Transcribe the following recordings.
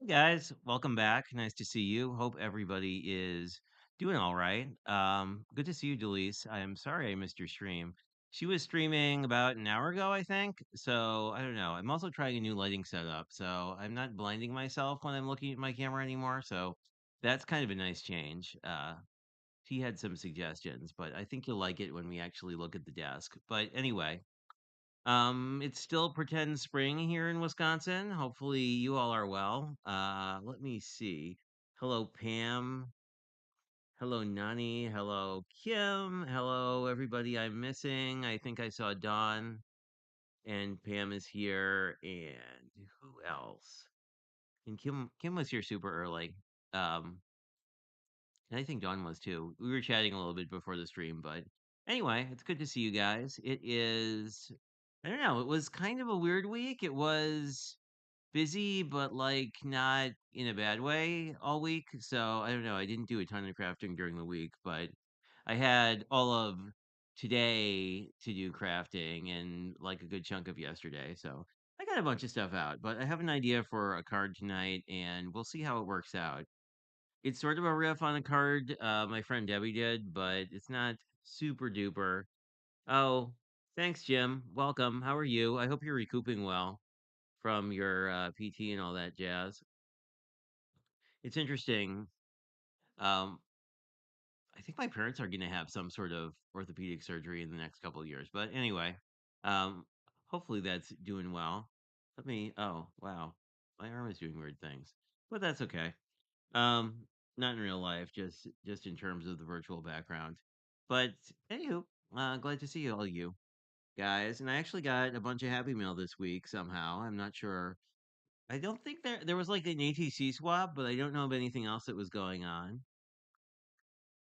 Hey guys, welcome back. Nice to see you. Hope everybody is doing all right. Good to see you, Delise. I am sorry I missed your stream. She was streaming about an hour ago, I think. So I don't know. I'm also trying a new lighting setup, so I'm not blinding myself when I'm looking at my camera anymore. So that's kind of a nice change. She had some suggestions, but I think you'll like it when we actually look at the desk. But anyway, it's still pretend spring here in Wisconsin. Hopefully you all are well. Let me see. Hello, Pam. Hello, Nani. Hello, Kim. Hello, everybody I'm missing. I think I saw Dawn and Pam is here. And who else? And Kim was here super early. Um, and I think Dawn was too. We were chatting a little bit before the stream, but anyway, it's good to see you guys. It is, I don't know, it was kind of a weird week. It was busy, but like not in a bad way all week. So I don't know. I didn't do a ton of crafting during the week, but I had all of today to do crafting and like a good chunk of yesterday. So I got a bunch of stuff out, but I have an idea for a card tonight and we'll see how it works out. It's sort of a riff on a card my friend Debbie did, but it's not super duper. Oh, thanks, Jim. Welcome. How are you? I hope you're recouping well from your PT and all that jazz. It's interesting. Um, I think my parents are going to have some sort of orthopedic surgery in the next couple of years. But anyway, um, hopefully that's doing well. Let me. Oh, wow, my arm is doing weird things, but that's okay. Um, Not in real life, just in terms of the virtual background. But anywho, glad to see all you guys. And I actually got a bunch of Happy Mail this week somehow. I'm not sure. I don't think there was like an ATC swap, but I don't know of anything else that was going on.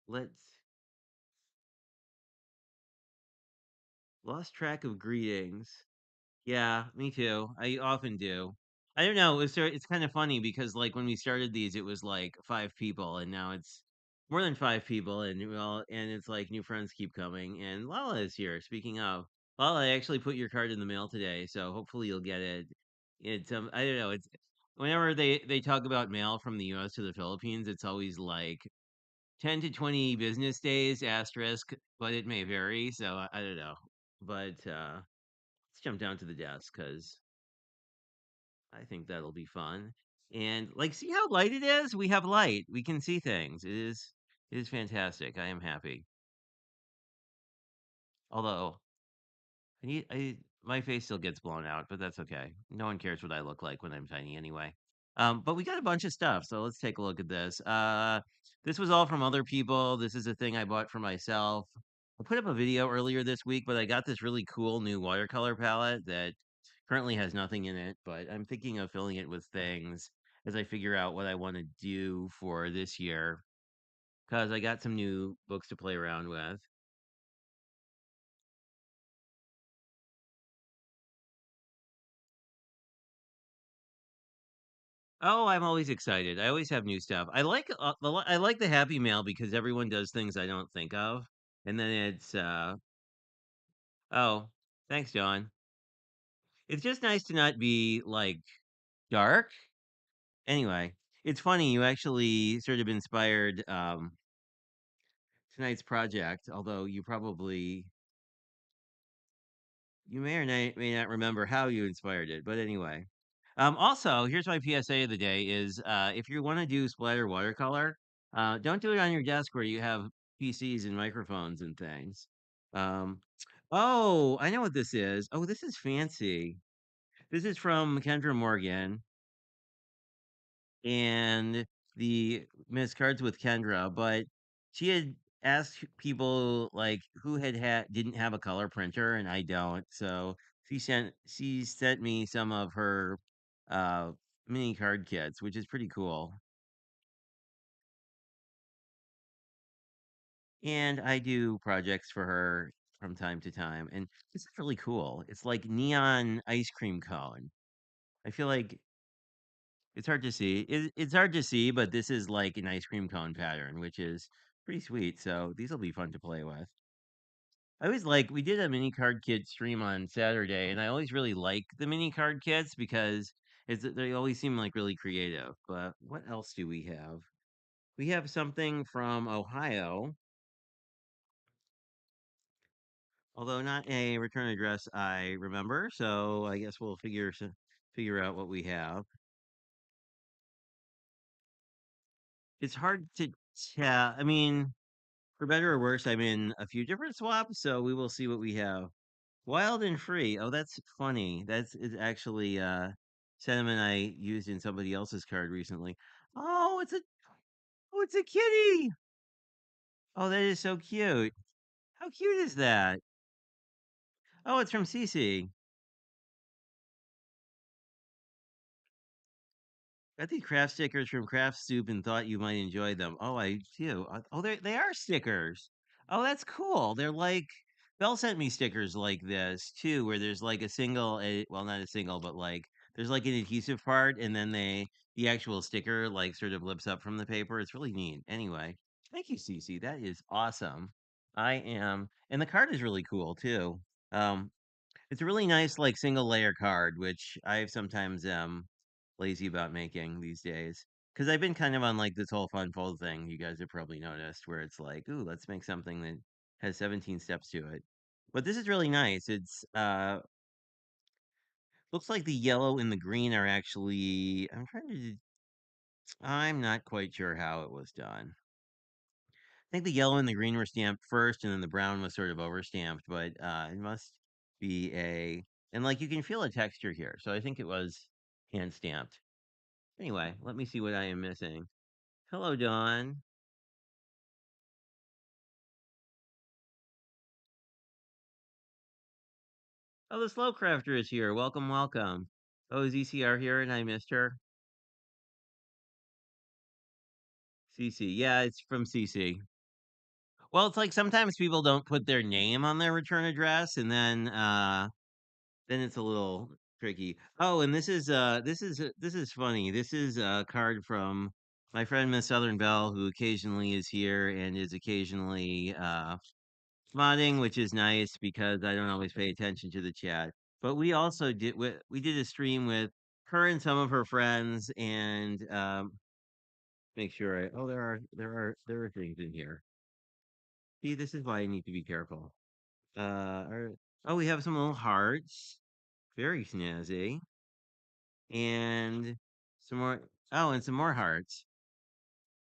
Let's Lost track of greetings. Yeah, me too. I often do. I don't know. It's kind of funny because like when we started these, it was like five people, and now it's more than five people, and well, and it's like new friends keep coming. And Lala is here. Speaking of, Lala, I actually put your card in the mail today, so hopefully you'll get it. It's I don't know. It's whenever they talk about mail from the U.S. to the Philippines, it's always like 10 to 20 business days asterisk, but it may vary. So I don't know. But let's jump down to the desk because I think that'll be fun. And like, see how light it is? We have light. We can see things. It is fantastic. I am happy. Although I my face still gets blown out, but that's okay. No one cares what I look like when I'm tiny anyway. But we got a bunch of stuff, so let's take a look at this. This was all from other people. This is a thing I bought for myself. I put up a video earlier this week, but I got this really cool new watercolor palette that currently has nothing in it, but I'm thinking of filling it with things as I figure out what I want to do for this year because I got some new books to play around with. Oh, I'm always excited. I always have new stuff. I like the Happy Mail because everyone does things I don't think of, and then it's oh, thanks, John. It's just nice to not be like dark. Anyway, it's funny you actually sort of inspired tonight's project, although you may or may not remember how you inspired it, but anyway. Also, here's my PSA of the day: is if you want to do splatter watercolor, don't do it on your desk where you have PCs and microphones and things. Um, oh, I know what this is. Oh, this is fancy. This is from Kendra Morgan and the Miss Cards with Kendra, but she had asked people like who didn't have a color printer, and I don't. So she sent me some of her uh mini card kits, which is pretty cool. And I do projects for her from time to time, and it's really cool. It's like neon ice cream cone. I feel like it's hard to see. It's hard to see, but this is like an ice cream cone pattern, which is pretty sweet. So these will be fun to play with. I always like we did a mini card kit stream on Saturday, and I always really like the mini card kits because They always seem like really creative. But what else do we have? We have something from Ohio, although not a return address I remember. So I guess we'll figure out what we have. It's hard to tell. I mean, for better or worse, I'm in a few different swaps, so we will see what we have. Wild and free. Oh, that's funny. That's is actually sentiment I used in somebody else's card recently. Oh, it's a kitty. Oh, that is so cute. How cute is that? Oh, it's from Cece. Got these craft stickers from Craft Soup and thought you might enjoy them. Oh, I do. Oh, they are stickers. Oh, that's cool. They're like Belle sent me stickers like this too, where there's like a single, well, not a single, but like there's like an adhesive part, and then the actual sticker like sort of lifts up from the paper. It's really neat. Anyway, thank you, Cece. That is awesome. And the card is really cool too. Um, it's a really nice, like, single layer card, which I sometimes am lazy about making these days. Because I've been kind of on like this whole fun fold thing. You guys have probably noticed where it's like, ooh, let's make something that has 17 steps to it. But this is really nice. It's looks like the yellow and the green are actually. I'm not quite sure how it was done. I think the yellow and the green were stamped first, and then the brown was sort of overstamped. But it must be a and like you can feel a texture here, so I think it was hand stamped. Anyway, let me see what I am missing. Hello, Dawn. Oh, the Slow Crafter is here. Welcome, welcome. Oh, is ECR here and I missed her? CC. Yeah, it's from CC. Well, it's like sometimes people don't put their name on their return address, and then it's a little tricky. Oh, and this is funny. This is a card from my friend Miss Southern Belle, who occasionally is here and is occasionally modding, which is nice because I don't always pay attention to the chat. But we did a stream with her and some of her friends, and make sure I oh there are things in here. See, this is why I need to be careful. Oh, we have some little hearts. Very snazzy. And some more. Oh, and some more hearts.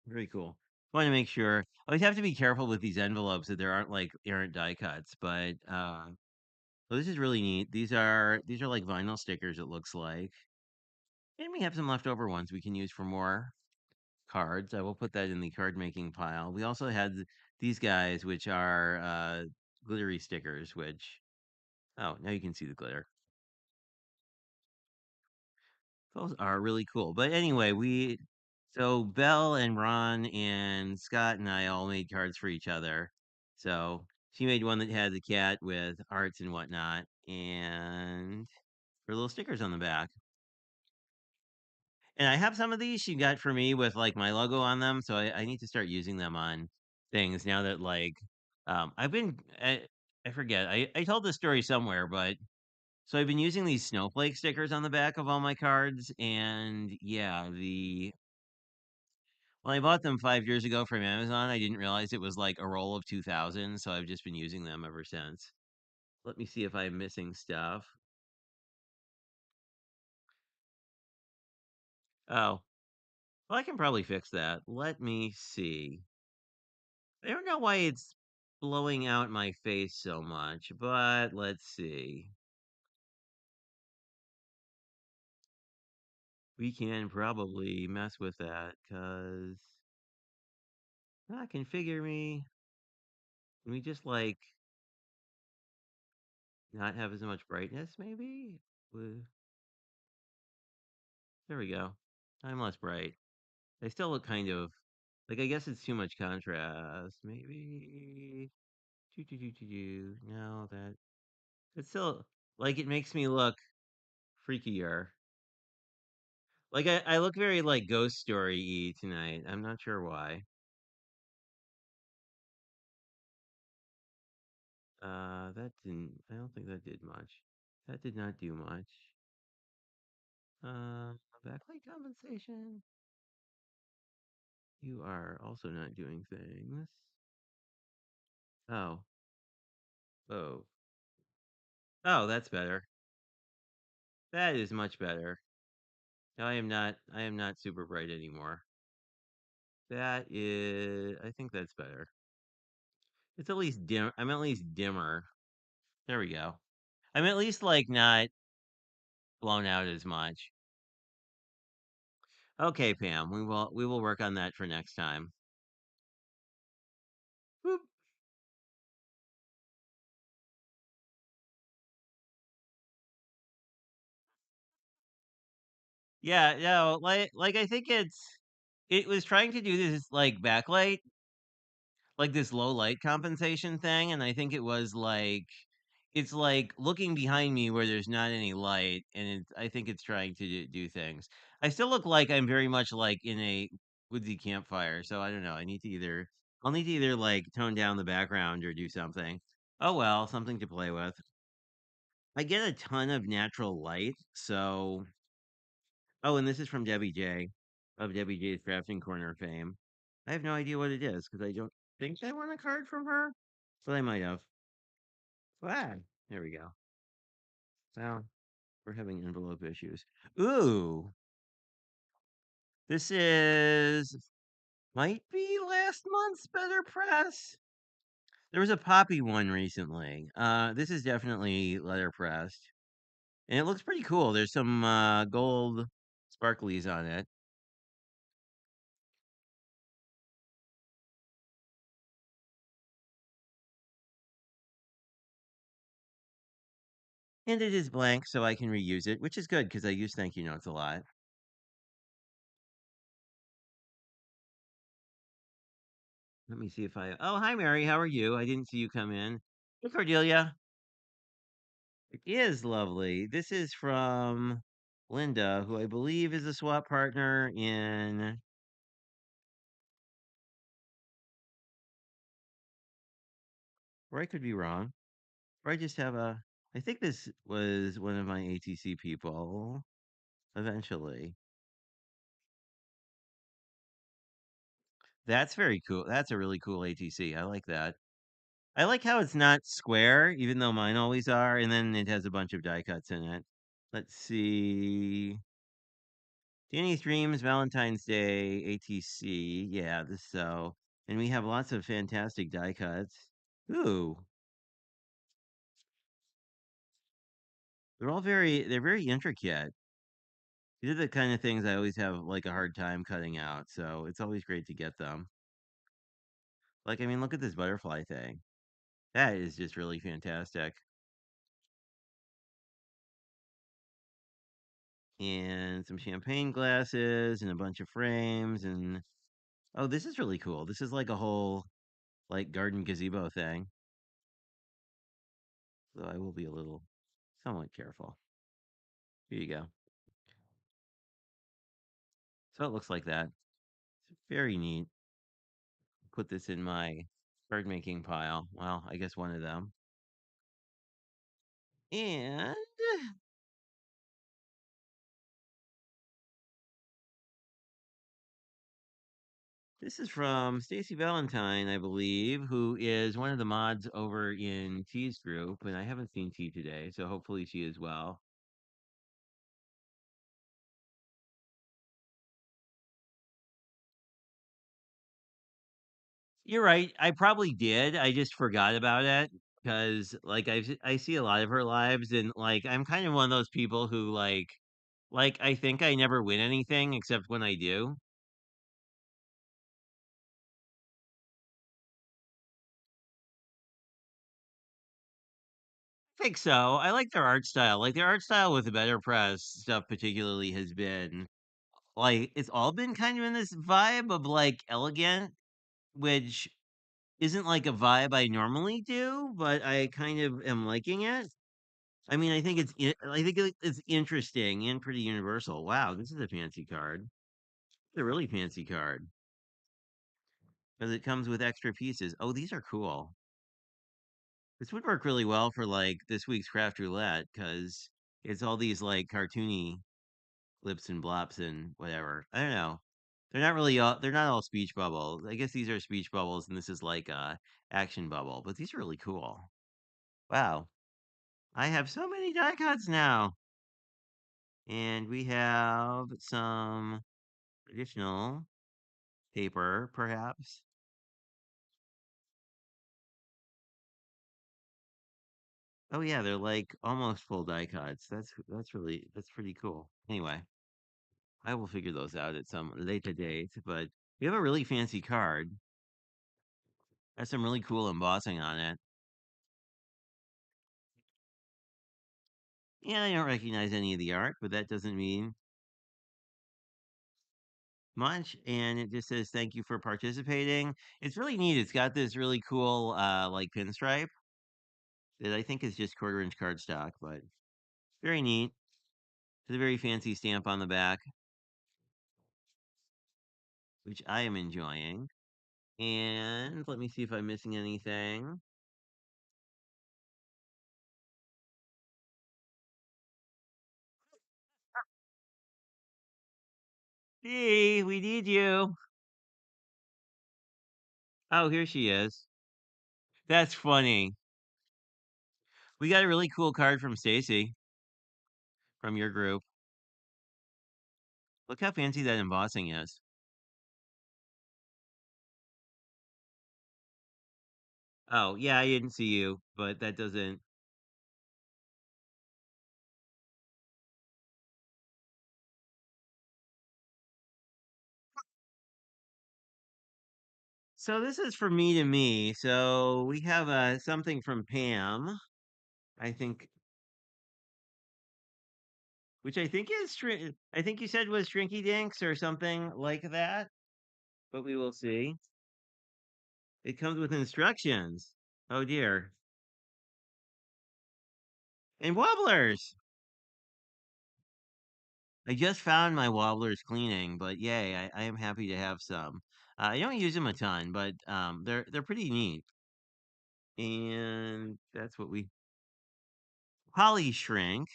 Very cool. Want to make sure. Always have to be careful with these envelopes that there aren't like errant die cuts. But well, this is really neat. These are like vinyl stickers. It looks like, and we have some leftover ones we can use for more cards. I will put that in the card making pile. We also had these guys, which are glittery stickers. Which oh, now you can see the glitter. Those are really cool. But anyway, we so Belle and Ron and Scott and I all made cards for each other. So she made one that had the cat with hearts and whatnot, and her little stickers on the back. And I have some of these she got for me with like my logo on them, so I need to start using them on things now that like I've been I forget I told this story somewhere, but so I've been using these snowflake stickers on the back of all my cards, and yeah, the well, I bought them 5 years ago from Amazon. I didn't realize it was like a roll of 2,000, so I've just been using them ever since. Let me see if I'm missing stuff. Oh, well, I can probably fix that. Let me see. I don't know why it's blowing out my face so much, but let's see. We can probably mess with that because configure me. Can we just like not have as much brightness, maybe? Uh, There we go. I'm less bright. They still look kind of like I guess it's too much contrast. Maybe no that it's still like it makes me look freakier. Like I look very like ghost story y tonight. I'm not sure why. That didn't I don't think that did much. That did not do much. Uh, backlight compensation. You are also not doing things. Oh, oh, oh, that's better. That is much better. I am not. I am not super bright anymore. That is. I think that's better. It's at least dim. I'm at least dimmer. There we go. I'm at least like not blown out as much. Okay, Pam. We will work on that for next time. Boop. Yeah, no, like I think it was trying to do this like backlight, like this low light compensation thing, and I think it was like it's like looking behind me where there's not any light, and I think it's trying to do things. I still look like I'm very much like in a woodsy campfire, so I don't know. I'll need to either like tone down the background or do something. Oh well, something to play with. I get a ton of natural light, so oh, and this is from Debbie J of Debbie J's Crafting Corner fame. I have no idea what it is because I don't think I won a card from her, but I might have. Ah, there we go. Well, we're having envelope issues. Ooh, this is might be last month's Better Press. There was a poppy one recently. This is definitely letterpressed, and it looks pretty cool. There's some gold sparklies on it. And it is blank, so I can reuse it, which is good because I use thank you notes a lot. Let me see if I. Oh, hi, Mary. How are you? I didn't see you come in. Hey, Cordelia. It is lovely. This is from Linda, who I believe is a swap partner in. Or I could be wrong. Or I just have a. I think this was one of my ATC people eventually. That's very cool. That's a really cool ATC. I like that. I like how it's not square, even though mine always are, and then it has a bunch of die cuts in it. Let's see. Danny's Dreams, Valentine's Day, ATC. Yeah, this so. And we have lots of fantastic die cuts. Ooh, they're very intricate. These are the kind of things I always have like a hard time cutting out, so it's always great to get them. Like, I mean, look at this butterfly thing. That is just really fantastic. And some champagne glasses and a bunch of frames and oh, this is really cool. This is like a whole like garden gazebo thing. So I will be a little somewhat careful. Here you go. So it looks like that. It's very neat. Put this in my card making pile. Well, I guess one of them. And this is from Stacy Valentine, I believe, who is one of the mods over in T's group. And I haven't seen T today, so hopefully she is well. You're right. I probably did. I just forgot about it because like I see a lot of her lives and like I'm kind of one of those people who like I think I never win anything except when I do. I think so. I like their art style. Like their art style with the Better Press stuff particularly has been like it's all been kind of in this vibe of like elegant, which isn't like a vibe I normally do, but I kind of am liking it. I mean, I think it's interesting and pretty universal. Wow, this is a fancy card. It's a really fancy card because it comes with extra pieces. Oh, these are cool. This would work really well for like this week's craft roulette because it's all these like cartoony. Lips and blops and whatever. I don't know. They're not really all. They're not all speech bubbles. I guess these are speech bubbles, and this is like a action bubble. But these are really cool. Wow, I have so many die cuts now, and we have some additional paper, perhaps. Oh yeah, they're like almost full die cuts. That's pretty cool. Anyway, I will figure those out at some later date. But we have a really fancy card. Has some really cool embossing on it. Yeah, I don't recognize any of the art, but that doesn't mean much. And it just says thank you for participating. It's really neat. It's got this really cool like pinstripe that I think is just quarter-inch cardstock, but very neat. It's a very fancy stamp on the back, which I am enjoying. And let me see if I'm missing anything. Hey, we need you. Oh, here she is. That's funny. We got a really cool card from Stacy from your group. Look how fancy that embossing is. Oh, yeah, I didn't see you, but that doesn't. So this is from me to me. So we have something from Pam, I think, which I think is I think you said was Shrinky Dinks or something like that, but we will see. It comes with instructions. Oh dear. And wobblers. I just found my wobblers cleaning, but yay, I am happy to have some. I don't use them a ton, but they're pretty neat. And that's what we poly shrink.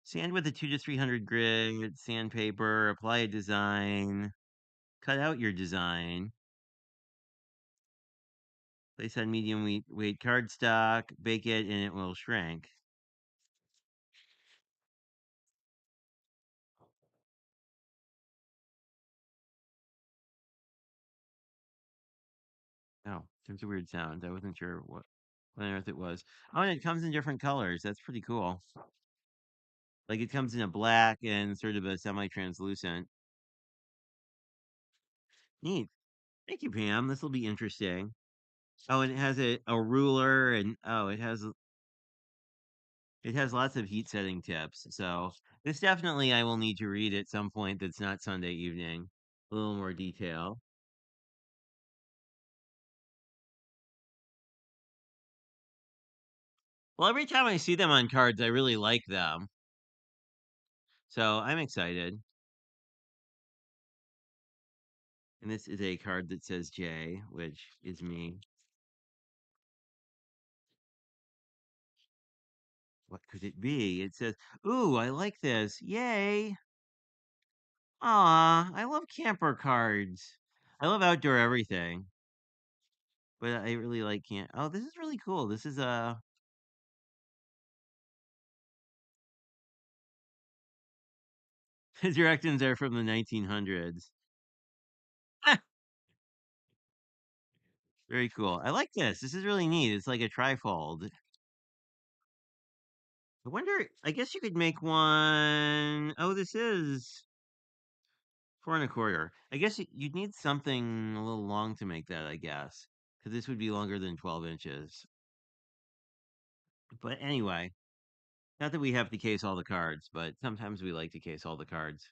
Sand with a 2 to 300 grit, sandpaper, apply a design, cut out your design, place on medium weight cardstock, bake it, and it will shrink. Oh, there's a weird sound. I wasn't sure what on earth it was. Oh, and it comes in different colors. That's pretty cool. Like it comes in a black and sort of a semi-translucent. Neat. Thank you, Pam. This will be interesting. Oh, and it has a ruler and oh, it has lots of heat setting tips. So this definitely I will need to read at some point that's not Sunday evening. A little more detail. Well, every time I see them on cards, I really like them. So I'm excited. And this is a card that says J, which is me. What could it be? It says, ooh, I like this. Yay. Aw, I love camper cards. I love outdoor everything. But I really like camp. Oh, this is really cool. This is the directions are from the 1900s. Very cool. I like this. This is really neat. It's like a trifold. I wonder, I guess you could make one. Oh, this is 4 1/4. I guess you'd need something a little long to make that, I guess. Because this would be longer than 12 inches. But anyway, not that we have to case all the cards, but sometimes we like to case all the cards.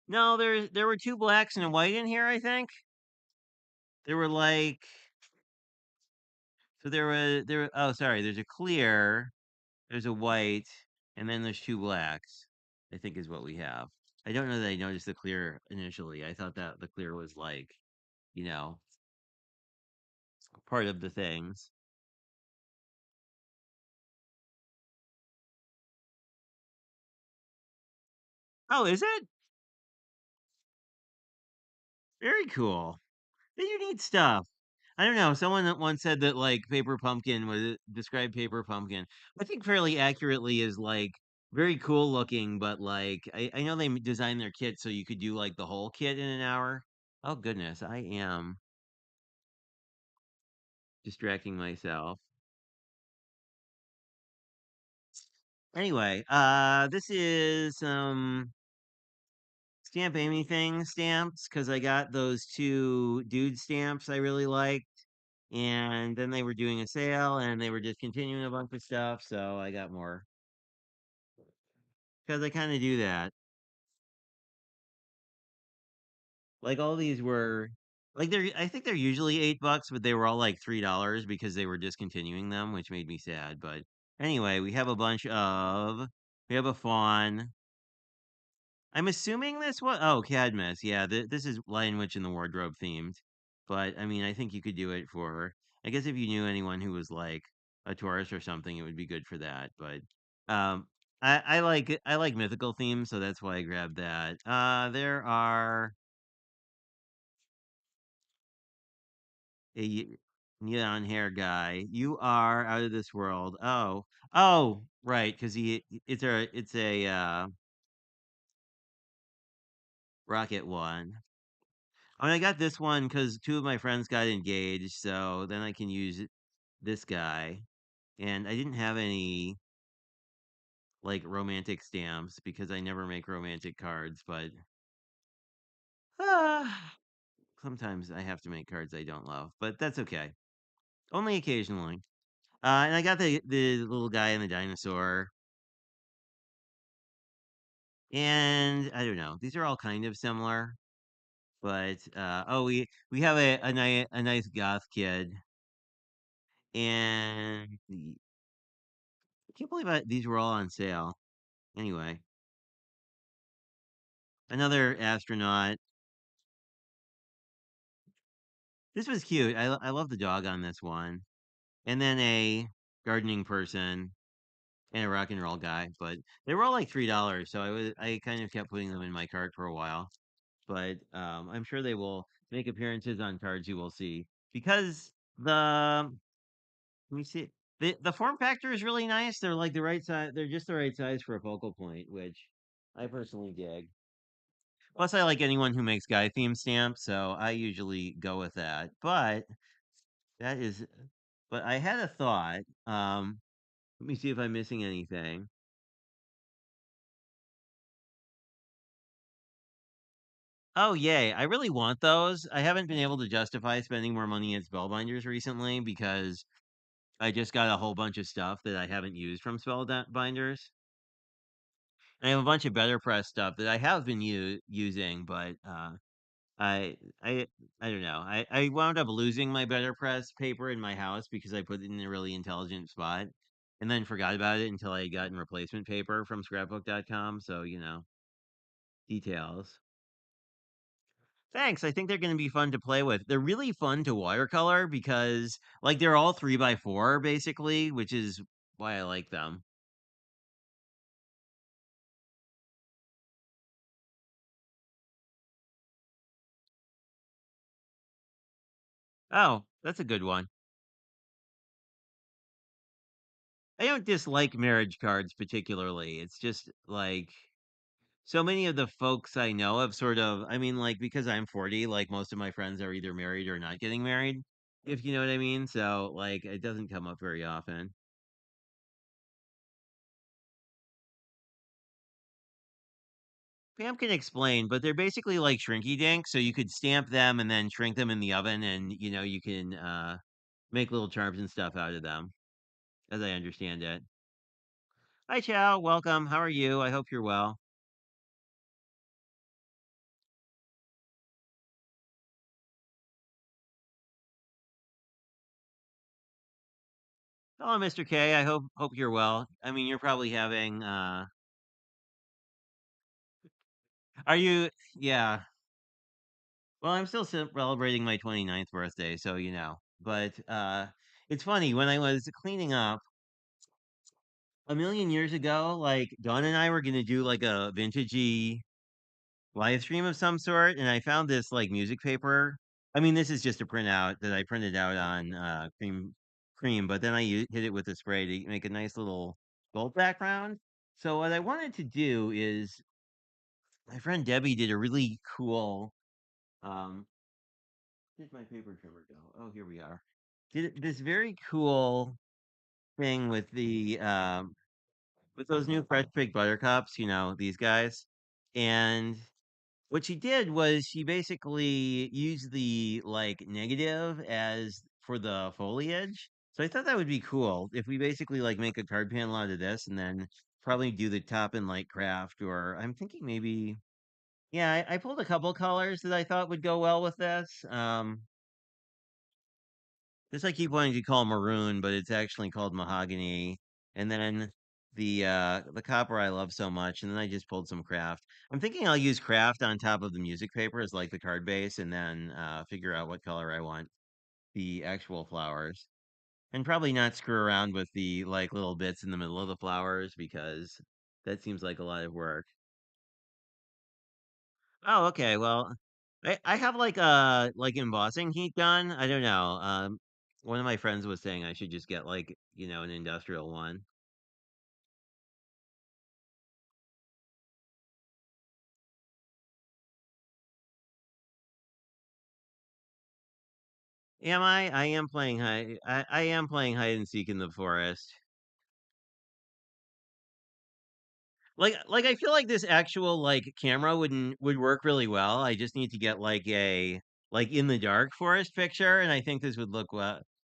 No, there were two blacks and a white in here, I think. There were like so oh sorry, there's a clear, there's a white, and then there's two blacks, I think is what we have. I don't know that I noticed the clear initially. I thought that the clear was like you know, part of the things. Oh, is it? Very cool. Then you need stuff. I don't know. Someone that once said that like Paper Pumpkin was described Paper Pumpkin. I think fairly accurately is like very cool looking, but like I know they designed their kit so you could do like the whole kit in an hour. Oh goodness, I am distracting myself. Anyway, this is Stamp Amy thing stamps because I got those two dude stamps I really liked. And then they were doing a sale and they were discontinuing a bunch of stuff, so I got more because I kind of do that. Like all these were like they're I think they're usually $8, but they were all like $3 because they were discontinuing them, which made me sad. But anyway, we have a fawn. I'm assuming this was Cadmus. Yeah, this is Lion Witch in the Wardrobe themed. But I mean, I think you could do it for. I guess if you knew anyone who was like a tourist or something, it would be good for that. But um, I like mythical themes, so that's why I grabbed that. There are a neon hair guy. You are out of this world. Oh, right, because it's a rocket one. I mean, I got this one because two of my friends got engaged, so then I can use this guy. And I didn't have any like romantic stamps because I never make romantic cards, but ah, sometimes I have to make cards I don't love, but that's okay. Only occasionally. And I got the little guy and the dinosaur, and I don't know. These are all kind of similar, but we have a nice goth kid, and I can't believe these were all on sale. Anyway, another astronaut. This was cute. I love the dog on this one. And then a gardening person and a rock and roll guy, but they were all like $3. So I kind of kept putting them in my cart for a while. But I'm sure they will make appearances on cards you will see because let me see the form factor is really nice. They're like the right size. They're just the right size for a focal point, which I personally dig. Plus, I like anyone who makes guy theme stamps, so I usually go with that. That is, but I had a thought. Let me see if I'm missing anything. Oh, yay. I really want those. I haven't been able to justify spending more money at Spellbinders recently because I just got a whole bunch of stuff that I haven't used from Spellbinders. I have a bunch of Better Press stuff that I have been using, but I I I don't know. I wound up losing my Better Press paper in my house because I put it in a really intelligent spot and then forgot about it until I had gotten replacement paper from scrapbook.com. So, details. Thanks. I think they're going to be fun to play with. They're really fun to watercolor because like they're all 3x4 basically, which is why I like them. Oh, that's a good one. I don't dislike marriage cards particularly. It's just like so many of the folks I know have sort of, I mean, like because I'm 40, like most of my friends are either married or not getting married, if you know what I mean. So like it doesn't come up very often. Pam can explain, but they're basically like shrinky dinks, so you could stamp them and then shrink them in the oven, and you can make little charms and stuff out of them, as I understand it. Hi, Chow. Welcome. How are you? I hope you're well. Hello, Mr. K. I hope you're well. I mean, you're probably having are you? Yeah. Well, I'm still celebrating my 29th birthday, so you know. But it's funny when I was cleaning up a million years ago, like Dawn and I were gonna do like a vintagey live stream of some sort, and I found this like music paper. I mean, this is just a printout that I printed out on cream, but then hit it with a spray to make a nice little gold background. So what I wanted to do is my friend Debbie did a really cool um where'd my paper trimmer go? Oh, here we are. Did this very cool thing with those new fresh baked buttercups, you know, these guys. And what she did was she basically used the like negative as for the foliage. So I thought that would be cool if we basically like make a card panel out of this and then probably do the top in like craft, or I'm thinking maybe yeah, I pulled a couple colors that I thought would go well with this. This I keep wanting to call maroon, but it's actually called mahogany. And then the copper I love so much, and then I just pulled some craft. I'm thinking I'll use craft on top of the music paper as like the card base, and then figure out what color I want the actual flowers. And probably not screw around with the like little bits in the middle of the flowers because that seems like a lot of work. Oh, okay. Well, I have like embossing heat gun. I don't know. One of my friends was saying I should just get like, you know, an industrial one. Am I? I am playing I am playing hide and seek in the forest. Like I feel like this actual like camera would work really well. I just need to get like a like in the dark forest picture, and I think this would look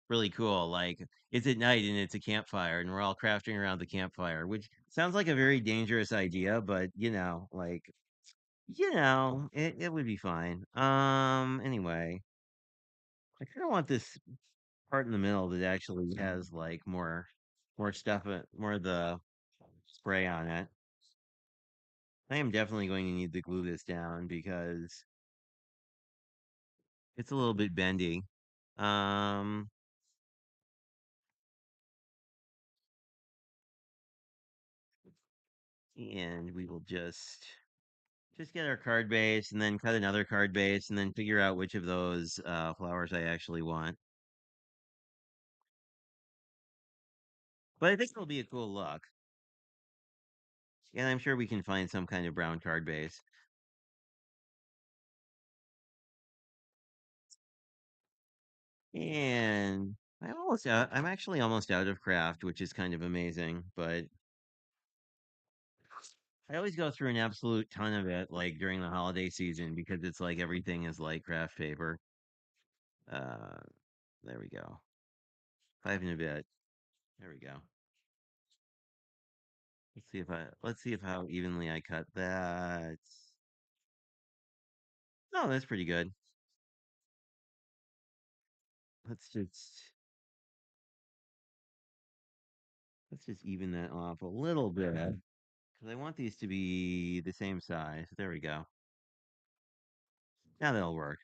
really cool. Like it's at night and it's a campfire and we're all crafting around the campfire, which sounds like a very dangerous idea, but it would be fine. Anyway, I kind of want this part in the middle that actually has like more stuff, more of the spray on it. I am definitely going to need to glue this down because it's a little bit bendy. Um, and we will just get our card base and then cut another card base and then figure out which of those flowers I actually want. But I think it'll be a cool look. And I'm sure we can find some kind of brown card base. And I'm actually almost out of craft, which is kind of amazing, but I always go through an absolute ton of it like during the holiday season because it's like everything is like craft paper. Uh, there we go. Five and a bit. There we go. Let's see if how evenly I cut that. No, that's pretty good. Let's just let's just even that off a little bit because I want these to be the same size. There we go. Now that'll work.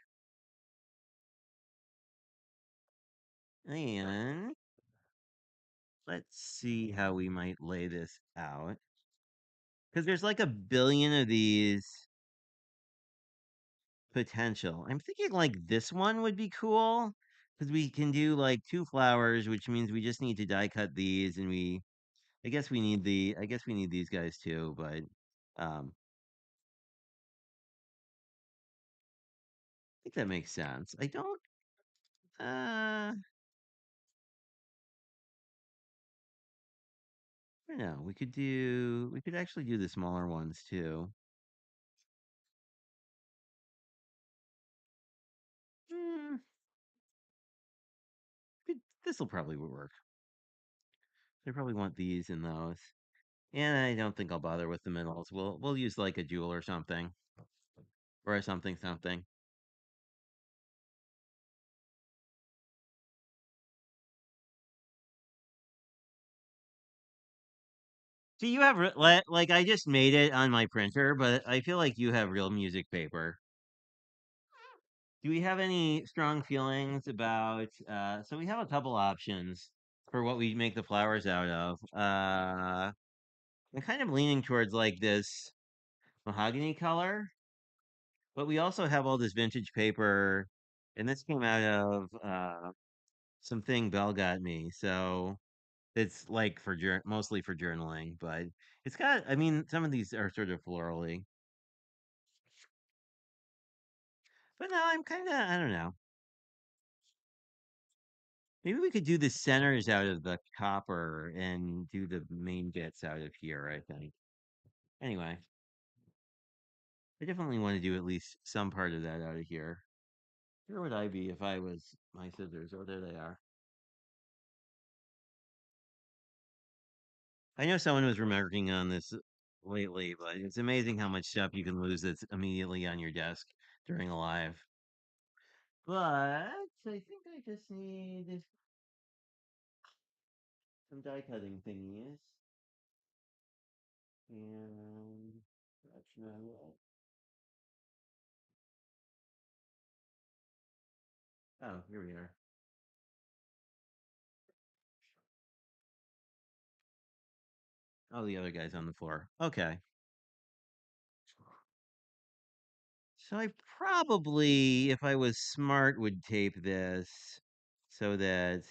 And let's see how we might lay this out. Because there's like a billion of these potential. I'm thinking like this one would be cool because we can do like two flowers, which means we just need to die cut these, and I guess we need these guys too, but I think that makes sense. I don't know. We could actually do the smaller ones too. Mm, this will probably work. They probably want these and those. And I don't think I'll bother with the minerals. We'll use like a jewel or something. Or a something something. See, you have like I just made it on my printer, but I feel like you have real music paper. Do we have any strong feelings about so we have a couple options for what we make the flowers out of. I'm kind of leaning towards like this mahogany color, but we also have all this vintage paper, and this came out of something Belle got me. So it's like for mostly for journaling, but it's got, I mean, some of these are sort of florally. But no, I'm kind of, I don't know. Maybe we could do the centers out of the copper and do the main bits out of here, I think. Anyway, I definitely want to do at least some part of that out of here. Where would I be if I was my scissors? Oh, there they are. I know someone was remarking on this lately, but it's amazing how much stuff you can lose that's immediately on your desk during a live. But I think I just need some die cutting thingies. And that's not it. Oh, here we are. Oh, the other guy's on the floor. Okay. So I probably, if I was smart, would tape this so that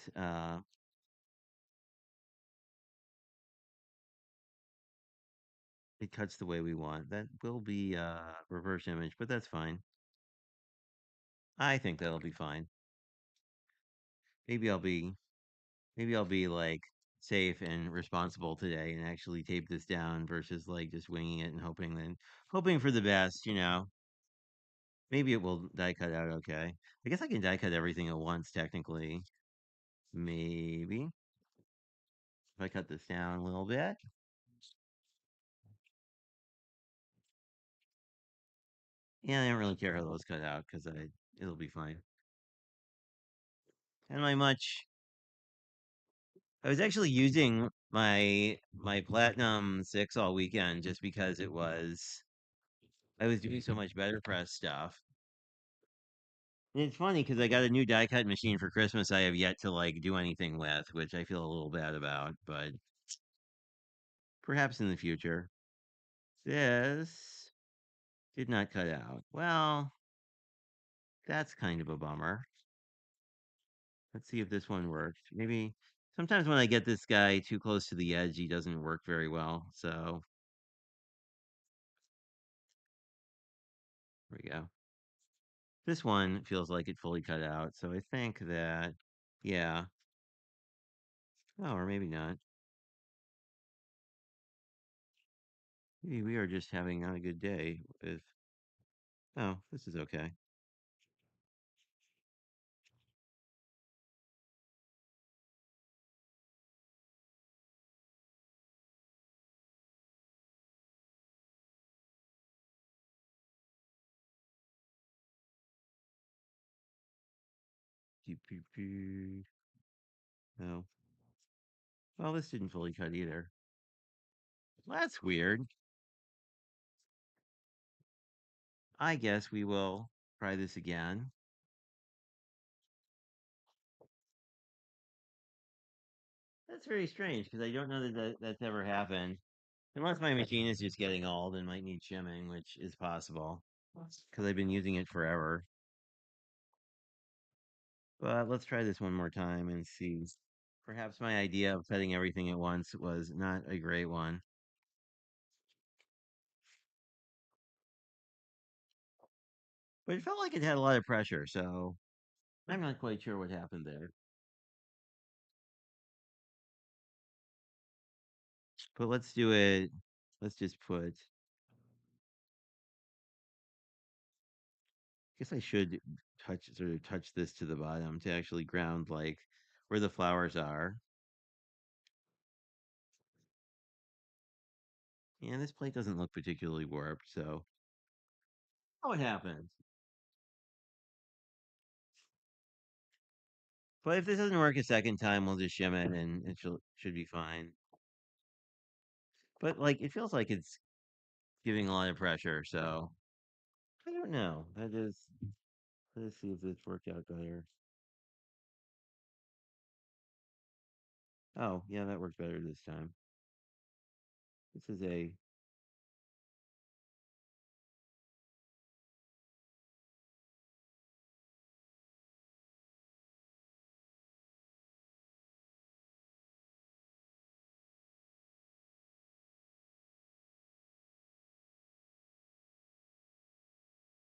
it cuts the way we want. That will be reverse image, but that's fine. I think that'll be fine. Maybe I'll be maybe I'll be like safe and responsible today and actually tape this down versus like just winging it and hoping for the best, you know. Maybe it will die cut out okay. I guess I can die cut everything at once technically. Maybe if I cut this down a little bit. Yeah, I don't really care how those cut out because it'll be fine. And I was actually using my Platinum 6 all weekend just because I was doing so much better press stuff. And it's funny because I got a new die cut machine for Christmas I have yet to like do anything with, which I feel a little bad about, but perhaps in the future. This did not cut out. Well, that's kind of a bummer. Let's see if this one works. Maybe sometimes when I get this guy too close to the edge, he doesn't work very well. So there we go. This one feels like it fully cut out. So I think that, yeah. Oh, or maybe not. Maybe we are just having not a good day with, oh, this is okay. No. Well, this didn't fully cut either. Well, that's weird. I guess we will try this again. That's very strange because I don't know that's ever happened. Unless my machine is just getting old and might need shimming, which is possible because I've been using it forever. But let's try this one more time and see. Perhaps my idea of cutting everything at once was not a great one, but it felt like it had a lot of pressure, so I'm not quite sure what happened there. But let's do it. Let's just put. I guess I should touch this to the bottom to actually ground like where the flowers are. And this plate doesn't look particularly warped, so what happens? But if this doesn't work a second time, we'll just shim it and it should be fine. But like it feels like it's giving a lot of pressure, so I don't know. That is Let's see if this worked out better. Oh, yeah, that worked better this time. This is a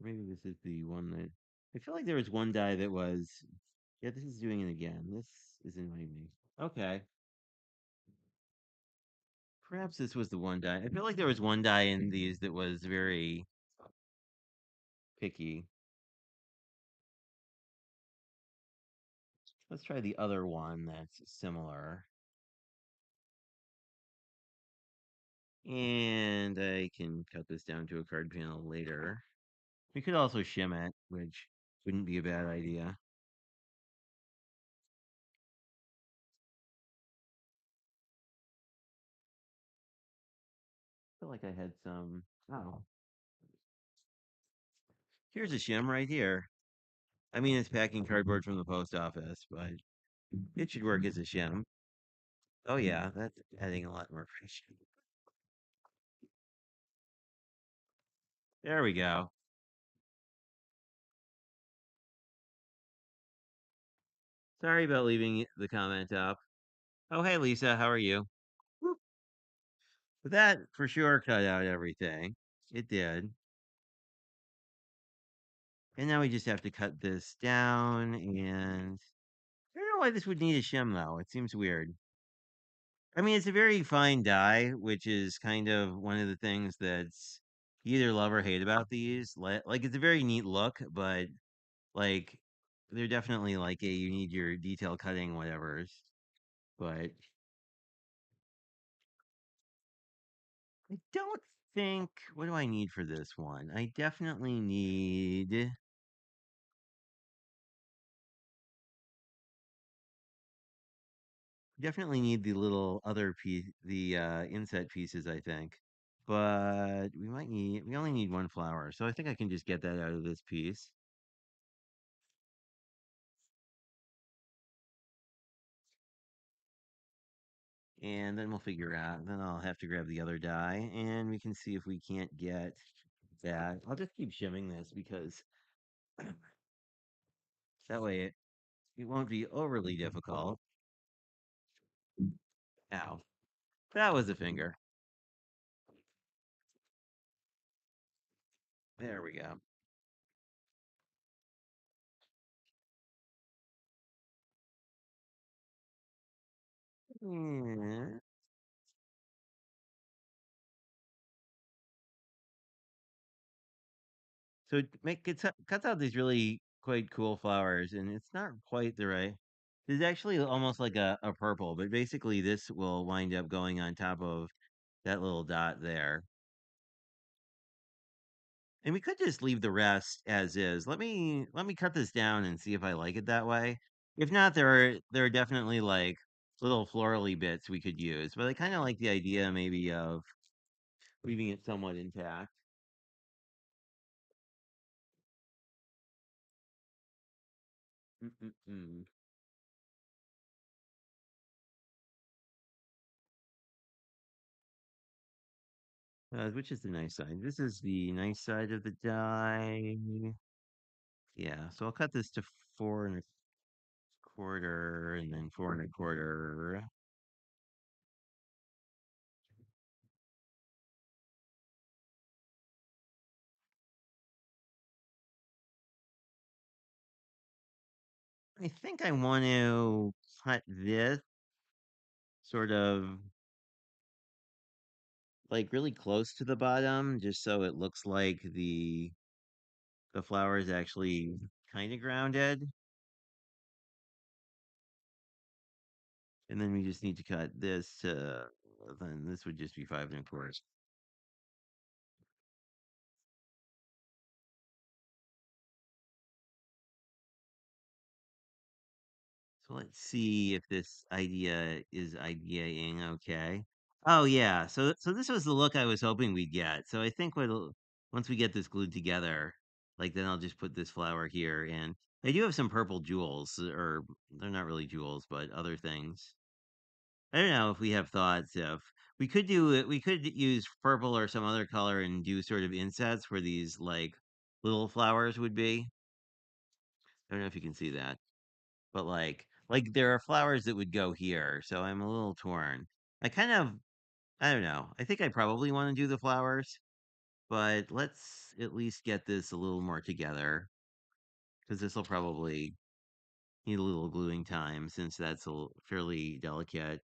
maybe this is the one that I feel like there was one die that was yeah, this is doing it again. This is annoying me. Okay. Perhaps this was the one die. I feel like there was one die in these that was very picky. Let's try the other one that's similar. And I can cut this down to a card panel later. We could also shim it, which wouldn't be a bad idea. I feel like I had some. Oh, here's a shim right here. I mean, it's packing cardboard from the post office, but it should work as a shim. Oh, yeah, that's adding a lot more friction. There we go. Sorry about leaving the comment up. Oh, hey, Lisa, how are you? Whoop. But that for sure cut out everything. It did. And now we just have to cut this down. And I don't know why this would need a shim, though. It seems weird. I mean, it's a very fine dye, which is kind of one of the things that's you either love or hate about these. Like, it's a very neat look, but like, they're definitely like a you need your detail cutting, whatever's. But I don't think. What do I need for this one? I definitely need the little other piece, the inset pieces, I think. But we only need one flower, so I think I can just get that out of this piece. And then we'll figure out. Then I'll have to grab the other die, and we can see if we can't get that. I'll just keep shimming this because that way it won't be overly difficult. Ow. That was a finger. There we go. Yeah. So cuts out these really quite cool flowers, and it's not quite the right. It's actually almost like a purple, but basically this will wind up going on top of that little dot there. And we could just leave the rest as is. Let me cut this down and see if I like it that way. If not, there are definitely like little florally bits we could use, but I kind of like the idea maybe of leaving it somewhat intact. Mm-mm-mm. Which is the nice side? This is the nice side of the die. Yeah, so I'll cut this to 4 1/4 and then 4 1/4. I think I want to cut this sort of like really close to the bottom, just so it looks like the flower is actually kind of grounded. And then we just need to cut this to then this would just be 5 1/4. So let's see if this idea is ideating okay. Oh yeah, so this was the look I was hoping we'd get. So I think once we get this glued together, Like then I'll just put this flower here, and I do have some purple jewels, or they're not really jewels, but other things. I don't know if we have thoughts if we could do it. We could use purple or some other color and do sort of insets where these like little flowers would be. I don't know if you can see that, but like there are flowers that would go here, so I'm a little torn. I kind of I don't know. I think I probably want to do the flowers, but let's at least get this a little more together because this will probably need a little gluing time since that's fairly delicate.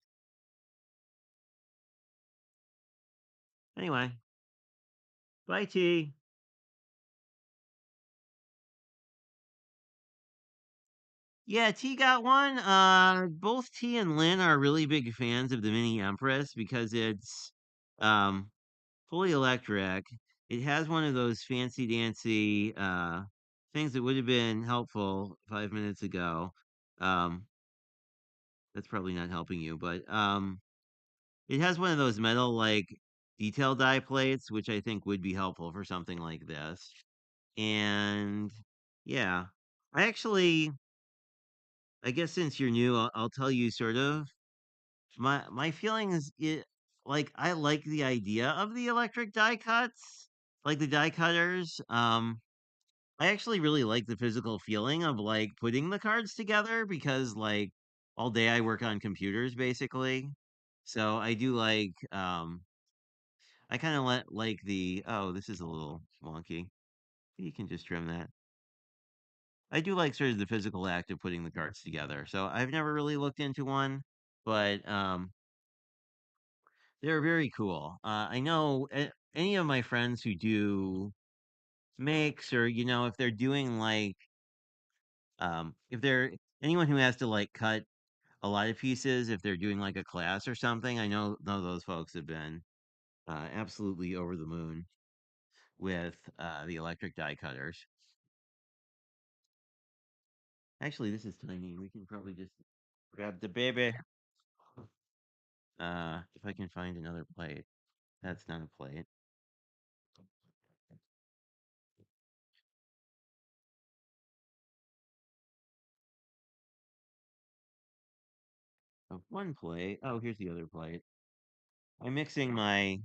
Anyway, bye T. Yeah, T got one. Both T and Lynn are really big fans of the Mini Empress because it's um fully electric. It has one of those fancy dancy things that would have been helpful 5 minutes ago. Um, that's probably not helping you, but it has one of those metal like detail die plates, which I think would be helpful for something like this. And yeah, I actually, I guess since you're new, I'll tell you sort of my feelings. Like I like the idea of the electric die cuts, like the die cutters. I actually really like the physical feeling of like putting the cards together because like all day I work on computers basically. So I do I kind of like the oh, this is a little wonky. You can just trim that. I do like sort of the physical act of putting the cards together. So I've never really looked into one, but they're very cool. I know any of my friends who do makes or if they're doing like if they're anyone who has to like cut a lot of pieces if they're doing like a class or something, I know those folks have been absolutely over the moon with the electric die cutters. Actually, this is tiny. We can probably just grab the baby. If I can find another plate. That's not a plate. One plate. Oh, here's the other plate. I'm mixing my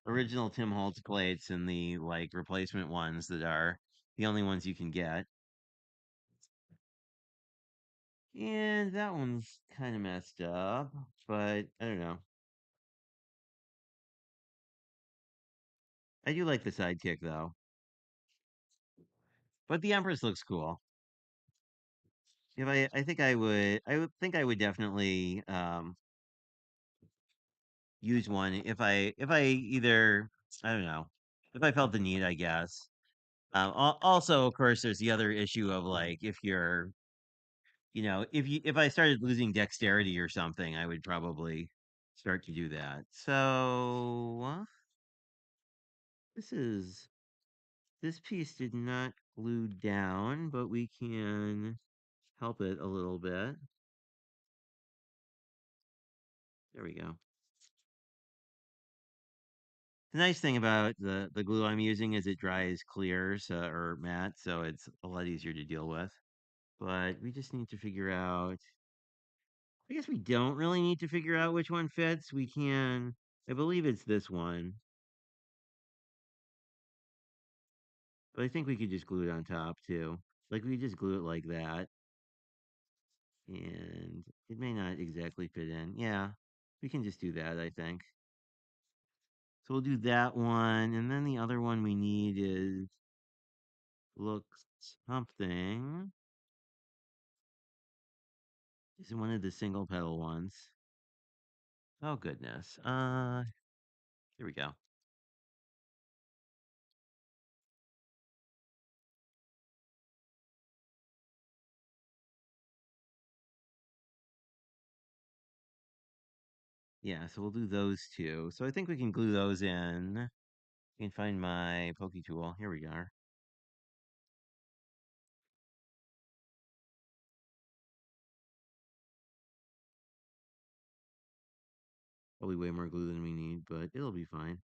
original Tim Holtz plates and the like replacement ones that are the only ones you can get. And that one's kind of messed up, but I don't know. I do like the sidekick though. But the Empress looks cool. If I think I would definitely use one if I either I don't know if I felt the need I guess. Also, of course, there's the other issue of like if you're if I started losing dexterity or something, I would probably start to do that. So this is this piece did not glue down, but we can help it a little bit. There we go. The nice thing about the glue I'm using is it dries clear or matte, so it's a lot easier to deal with. But we just need to figure out. I guess we don't really need to figure out which one fits. We can. I believe it's this one, but I think we could just glue it on top too. Like we just glue it like that, and it may not exactly fit in. Yeah, we can just do that. I think. So we'll do that one, and then the other one we need is looks something. This is one of the single petal ones. Oh goodness. Here we go. Yeah, so we'll do those two. So I think we can glue those in. I can find my pokey tool. Here we are. Probably way more glue than we need, but it'll be fine.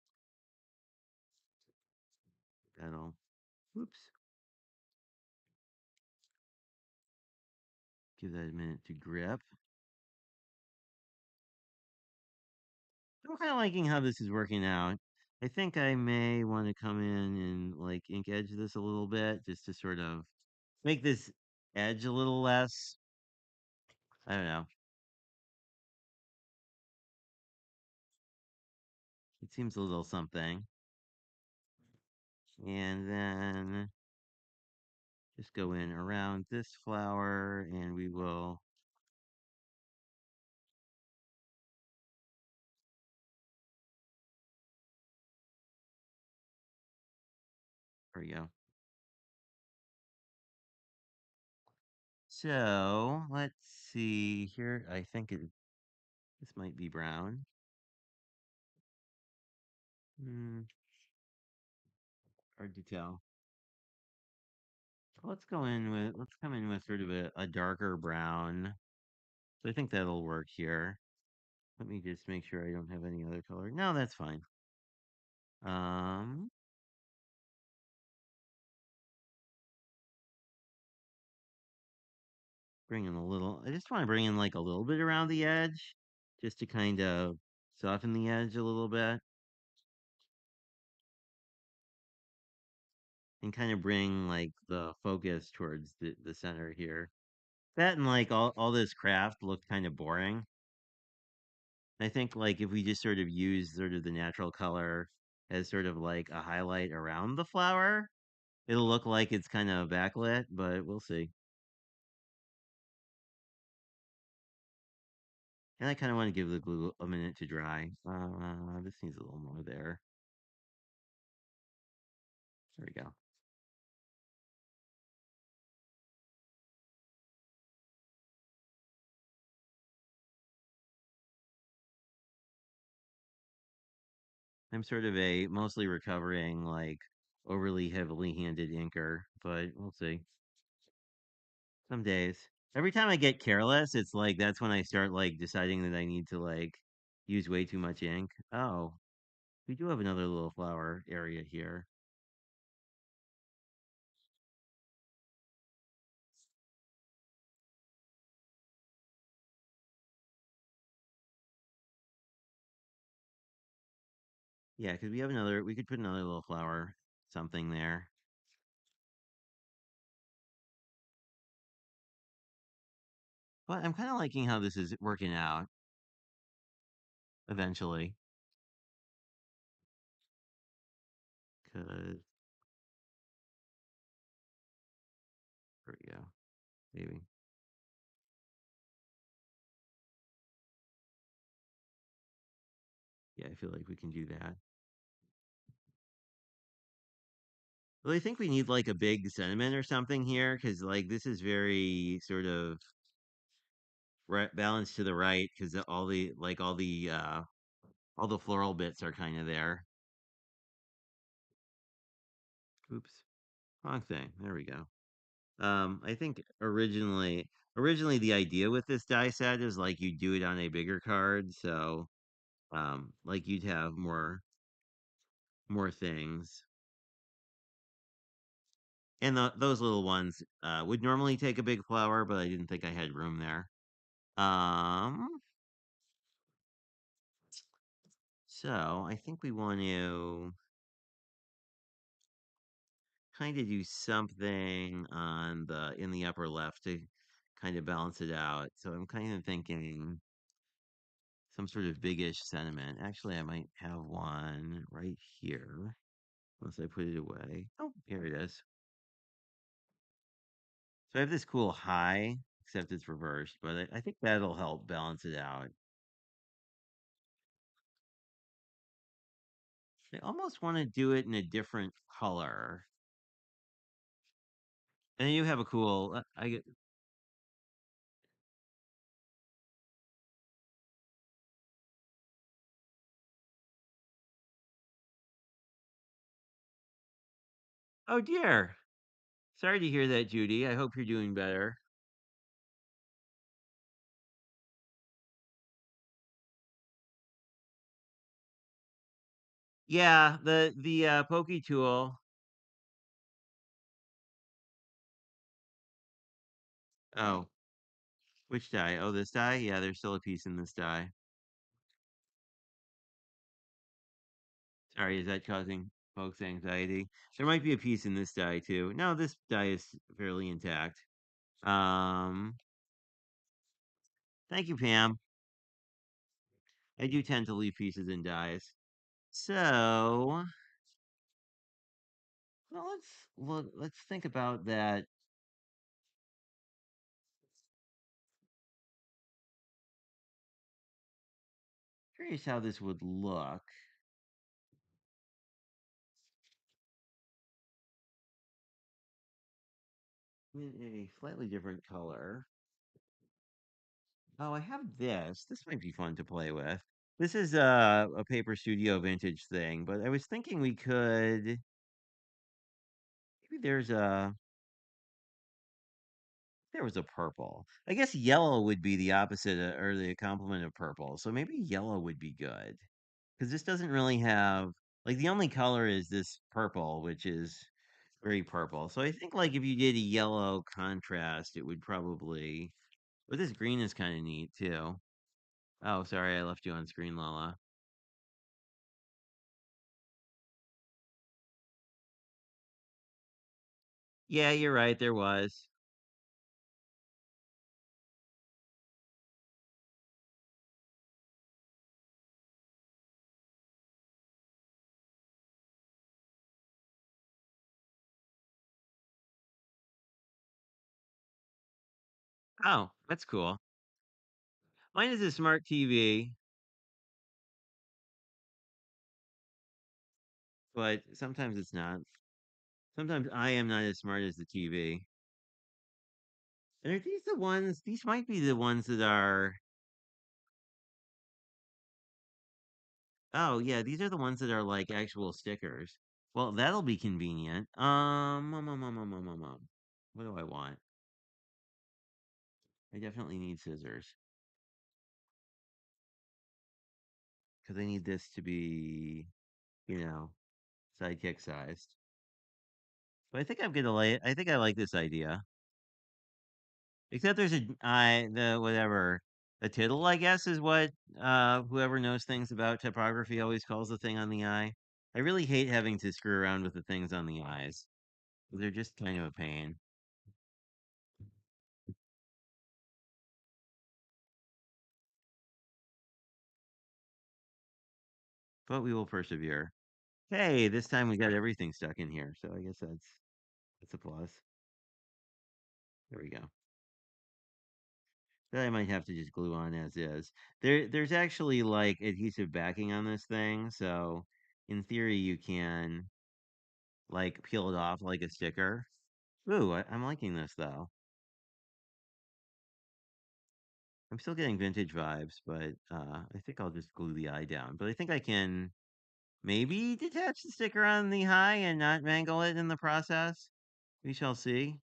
That'll. Whoops. give that a minute to grip. I'm kind of liking how this is working out. I think I may want to come in and like ink edge this a little bit just to sort of make this edge a little less. I don't know. It seems a little something. And then just go in around this flower and we will, there we go. So let's see here. I think this might be brown. Hmm, hard to tell. Let's come in with sort of a darker brown. So I think that'll work here. Let me just make sure I don't have any other color. No, that's fine. Um, bring in a little, I just want to bring in like a little bit around the edge just to kind of soften the edge a little bit and kind of bring like the focus towards the center here. That and like all this craft looked kind of boring. I think like if we just sort of use sort of the natural color as sort of like a highlight around the flower, it'll look like it's kind of backlit, but we'll see. And I kind of want to give the glue a minute to dry. This needs a little more there. There we go. I'm sort of a mostly recovering, like overly heavily handed inker, but we'll see. Some days. Every time I get careless, it's like that's when I start like deciding that I need to like use way too much ink. Oh, we do have another little flower area here. Yeah, because we could put another little flower something there. But I'm kind of liking how this is working out eventually. Because, there we go. Maybe. Yeah, I feel like we can do that. Well, I think we need like a big sentiment or something here because like this is very sort of balanced to the right because all the floral bits are kind of there. Oops, wrong thing. There we go. I think originally the idea with this die set is like you do it on a bigger card, so like you'd have more things. And those little ones would normally take a big flower, but I didn't think I had room there. Um, so I think we want to kind of do something on the in the upper left to kind of balance it out. So I'm kind of thinking some sort of biggish sentiment. Actually, I might have one right here. Unless I put it away. Oh, here it is. So I have this cool high, except it's reversed, but I think that'll help balance it out. I almost want to do it in a different color. And you have a cool, I get, oh dear. Sorry to hear that, Judy. I hope you're doing better. Yeah, the pokey tool. Oh, Which die? Oh, this die? Yeah, there's still a piece in this die. Sorry, is that causing folks anxiety? There might be a piece in this die too. No, this die is fairly intact. Um, Thank you, Pam. I do tend to leave pieces in dies. So, well, let's think about that. Curious how this would look in a slightly different color. Oh, I have this. This might be fun to play with. This is a Paper Studio vintage thing, but I was thinking we could maybe there was a purple. I guess yellow would be the opposite or the complement of purple. So maybe yellow would be good because this doesn't really have like the only color is this purple, which is very purple. So I think like if you did a yellow contrast, it would probably. But this green is kind of neat too. Oh, sorry, I left you on screen, Lala. Yeah, you're right. There was. Oh, that's cool. Mine is a smart TV, but sometimes it's not. Sometimes I am not as smart as the TV. And are these the ones? These might be the ones that are. Oh, yeah, these are the ones that are like actual stickers. Well, that'll be convenient. What do I want? I definitely need scissors because I need this to be, you know, sidekick sized. But I think I'm gonna like. I think I like this idea. Except there's the whatever a tittle, I guess, is what whoever knows things about typography always calls the thing on the eye. I really hate having to screw around with the things on the eyes. They're just kind of a pain. But we will persevere. Hey, this time we got everything stuck in here, so I guess that's a plus. There we go. That I might have to just glue on as is. There's actually like adhesive backing on this thing, so in theory you can like peel it off like a sticker. Ooh, I'm liking this though. I'm still getting vintage vibes, but I think I'll just glue the eye down. But I think I can maybe detach the sticker on the eye and not mangle it in the process. We shall see.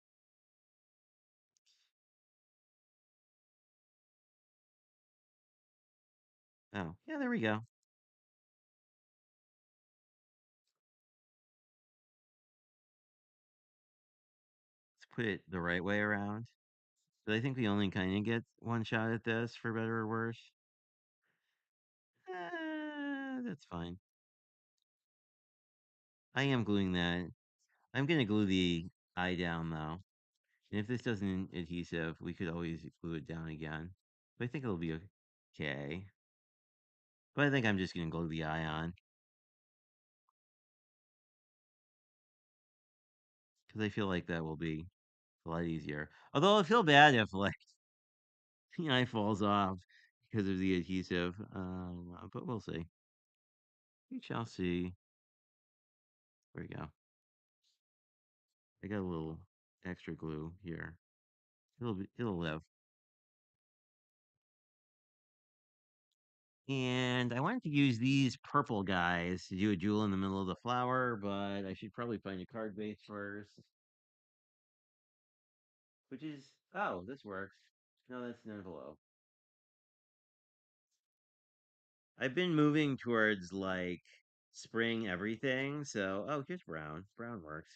Oh, yeah, there we go. Let's put it the right way around. But I think we only kind of get one shot at this, for better or worse. That's fine. I am gluing that. I'm gonna glue the eye down though. And if this doesn't adhesive, we could always glue it down again. But I think it'll be okay. But I think I'm just gonna glue the eye on because I feel like that will be a lot easier. Although I feel bad if like the eye falls off because of the adhesive. But we'll see. We shall see. There we go. I got a little extra glue here. It'll live. And I wanted to use these purple guys to do a jewel in the middle of the flower, but I should probably find a card base first. Which is, oh, this works. No, that's an envelope. I've been moving towards like spring everything, so oh, here's brown. Brown works.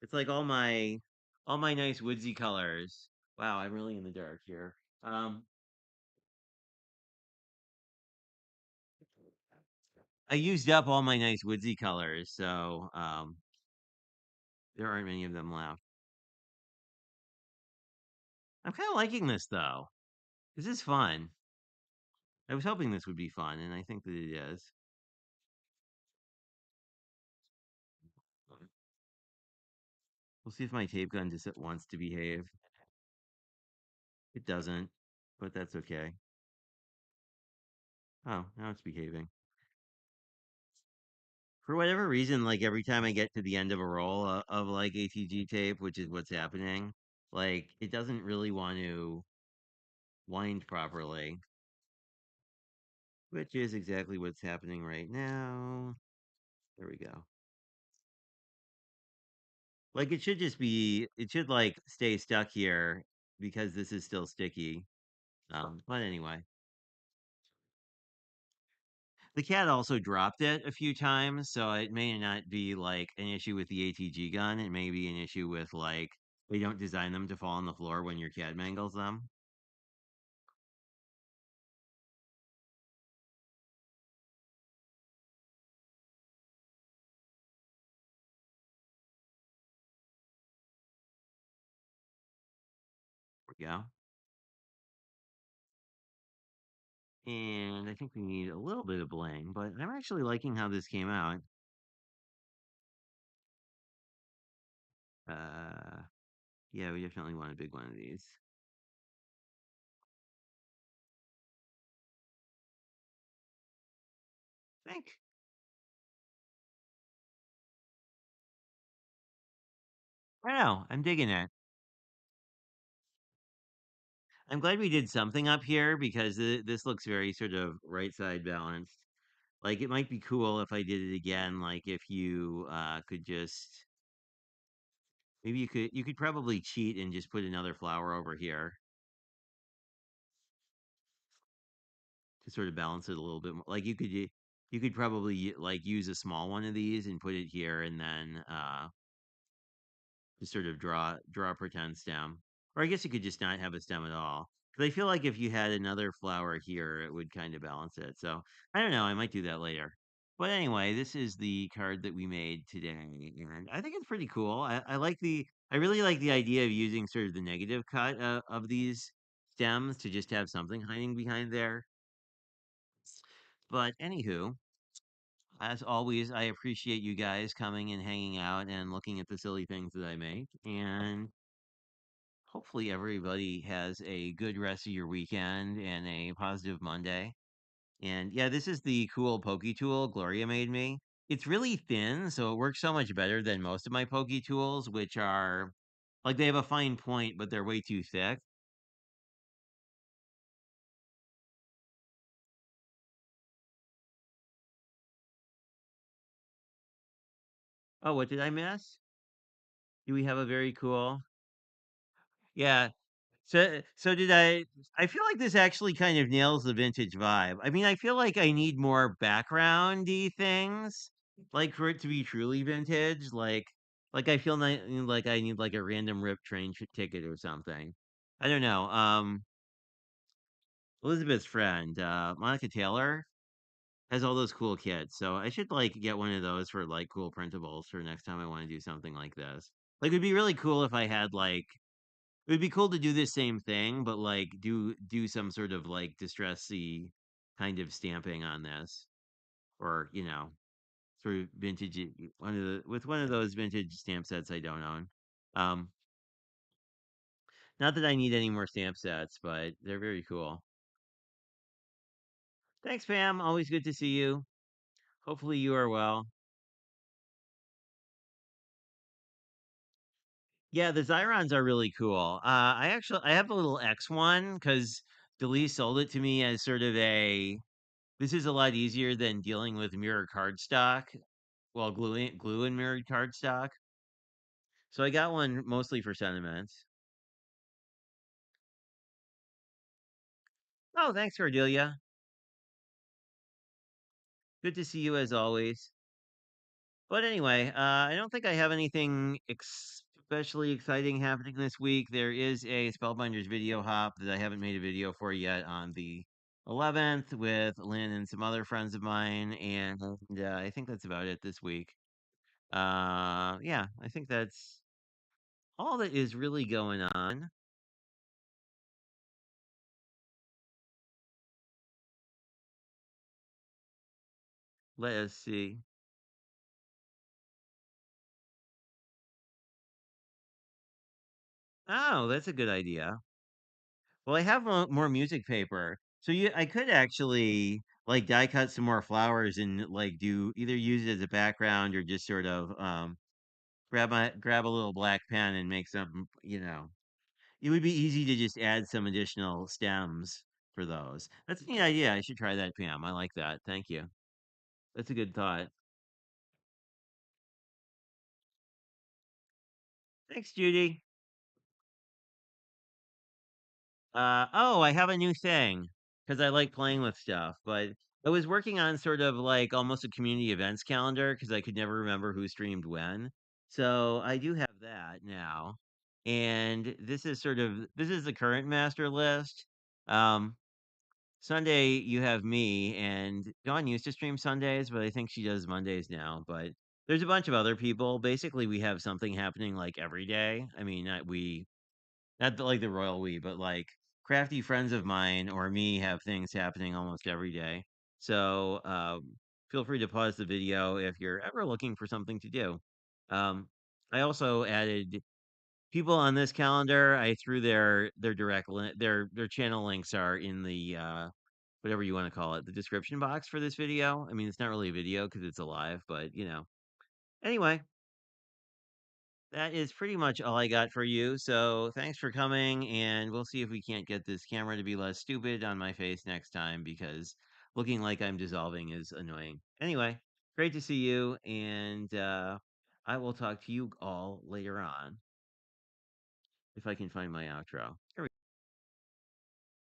It's like all my nice woodsy colors. Wow, I'm really in the dark here. Um, I used up all my nice woodsy colors, so there aren't many of them left. I'm kind of liking this though. This is fun. I was hoping this would be fun, and I think that it is. We'll see if my tape gun just wants to behave. It doesn't, but that's okay. Oh, now it's behaving. For whatever reason, like every time I get to the end of a roll of like ATG tape, which is what's happening, like it doesn't really want to wind properly, which is exactly what's happening right now. There we go. Like it should just be, it should like stay stuck here because this is still sticky. But anyway, the cat also dropped it a few times, so it may not be like an issue with the ATG gun. It may be an issue with like they don't design them to fall on the floor when your cat mangles them. There we go. And I think we need a little bit of bling, but I'm actually liking how this came out. Uh, yeah, we definitely want a big one of these. I think. I don't know. I'm digging it. I'm glad we did something up here because this looks very sort of right side balanced. Like it might be cool if I did it again. Like if you could just maybe you could probably cheat and just put another flower over here to sort of balance it a little bit more. Like you could probably like use a small one of these and put it here and then to sort of draw a pretend stem. Or I guess you could just not have a stem at all. Because I feel like if you had another flower here, it would kind of balance it. So I don't know. I might do that later. But anyway, this is the card that we made today, and I think it's pretty cool. I like I really like the idea of using sort of the negative cut of these stems to just have something hiding behind there. But anywho, as always, I appreciate you guys coming and hanging out and looking at the silly things that I make. And hopefully, everybody has a good rest of your weekend and a positive Monday. And yeah, this is the cool pokey tool Gloria made me. It's really thin, so it works so much better than most of my pokey tools, which are like they have a fine point, but they're way too thick. Oh, what did I miss? Do we have a very cool? Yeah. So did I feel like this actually kind of nails the vintage vibe. I mean, I feel like I need more backgroundy things, like for it to be truly vintage. Like I feel like I need like a random rip train ticket or something. I don't know. Elizabeth's friend, Monica Taylor, has all those cool kits, so I should like get one of those for like cool printables for next time I want to do something like this. Like, it'd be really cool if I had like it would be cool to do the same thing, but like do some sort of like distressy kind of stamping on this, or sort of vintage one of the with one of those vintage stamp sets I don't own. Um, Not that I need any more stamp sets, but they're very cool. Thanks, Pam. Always good to see you. Hopefully you are well. Yeah, the Xyrons are really cool. I have a little X one because Delise sold it to me as sort of a this is a lot easier than dealing with mirror cardstock while glue and mirrored cardstock. So I got one mostly for sentiments. Oh, thanks, Cordelia. Good to see you as always. But anyway, I don't think I have anything especially exciting happening this week. There is a Spellbinders video hop that I haven't made a video for yet on the 11th with Lynn and some other friends of mine, and I think that's about it this week. Yeah, I think that's all that is really going on. Let us see. Oh, that's a good idea. Well, I have more music paper, so I could actually like die cut some more flowers and like do either use it as a background or just sort of grab a little black pen and make some. It would be easy to just add some additional stems for those. That's a neat idea. I should try that, Pam. I like that. Thank you. That's a good thought. Thanks, Judy. Oh, I have a new thing because I like playing with stuff, but I was working on sort of like almost a community events calendar because I could never remember who streamed when. So I do have that now. And this is the current master list. Um, Sunday you have me and Dawn used to stream Sundays, but I think she does Mondays now. But there's a bunch of other people. Basically, we have something happening like every day. I mean, not like the royal we, but like crafty friends of mine or me have things happening almost every day. So feel free to pause the video if you're ever looking for something to do. Um, I also added people on this calendar. I threw their direct their channel links are in the whatever you want to call it, the description box for this video. I mean, it's not really a video because it's a live, but Anyway, that is pretty much all I got for you. So thanks for coming, and we'll see if we can't get this camera to be less stupid on my face next time because looking like I'm dissolving is annoying. Anyway, great to see you, and I will talk to you all later on if I can find my outro. Here we